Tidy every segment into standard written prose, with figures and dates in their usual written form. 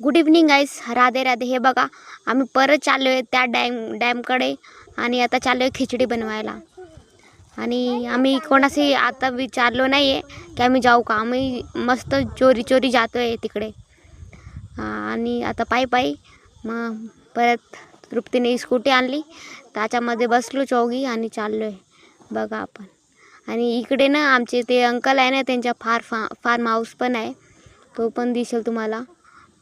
Good evening गाईस, राधे राधे. हे बघा आम्ही परत चाललो आहे त्या डॅमकडे आणि आता चाललो आहे खिचडी बनवायला. आणि आम्ही कोणाशी आता विचारलो नाही आहे की आम्ही जाऊ का. आम्ही मस्त चोरी चोरी जातो आहे तिकडे. आणि आता पायी मग परत तृप्तीने स्कूटी आणली, त्याच्यामध्ये बसलो चौघी आणि चाललो आहे बघा आपण. आणि इकडे ना आमचे ते अंकल आहे ना, त्यांच्या फार्म हाऊस पण आहे, तो पण दिसेल तुम्हाला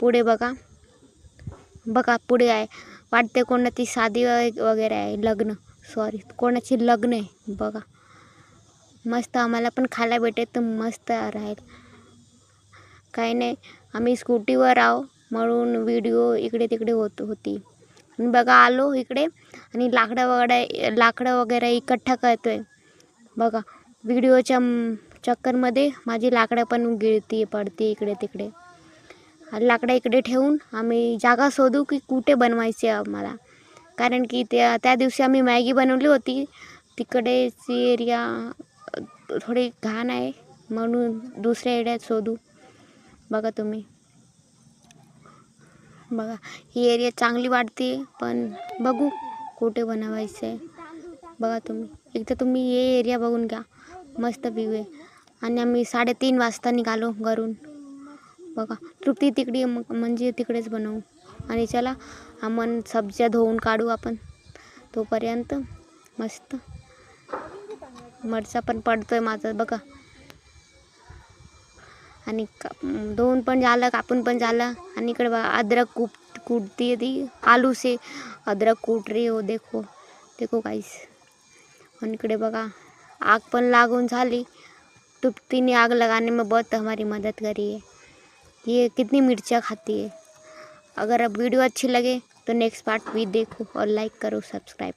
पुढे. बघा पुढे आहे, वाटते कोणाची शादी वगैरे आहे, लग्न, कोणाची लग्न आहे बघा. मस्त आम्हाला पण खायला भेटेल तर मस्त राहील. काही नाही, आम्ही स्कूटीवर आहो म्हणून व्हिडिओ इकडे तिकडे होती. बघा आलो इकडे आणि लाकडं वगैरे इकठ्ठा करतोय बघा. व्हिडिओच्या चक्करमध्ये माझी लाकडं पण पडते इकडे तिकडे. लाकडं इकडे ठेवून आम्ही जागा शोधू की कुठे बनवायचे आम्हाला. कारण की त्या दिवशी आम्ही मॅगी बनवली होती, तिकडेची एरिया थोडी घाण आहे म्हणून दुसऱ्या एरियात शोधू. बघा तुम्ही, बघा ही एरिया चांगली वाटते पण बघू कुठे बनवायचं आहे. बघा तुम्ही, एकदा तुम्ही हे एरिया बघून घ्या, मस्त व्ह्यू आहे. आणि आम्ही 3:30 वाजता निघालो घरून. बघा तृप्ती तिकडे म्हणजे तिकडेच बनवू. आणि चला आपण सब्ज्या धुवून काढू आपण तोपर्यंत. मस्त मरचा पण पडतोय माझं बघा. आणि धुवून पण झालं, कापून पण झालं. आणि इकडे बघा अदरक कूटती थी, आलू से अदरक कूट रही हो, देखो गाइस. आणि इकडे बघा आग पण लागून झाली. तृप्तीने आग लगाने में बहुत हमारी मदद करी है. ये कितनी मिर्चियाँ खाती है. अगर अब वीडियो अच्छी लगे तो नेक्स्ट पार्ट भी देखो और लाइक करो, सब्सक्राइब.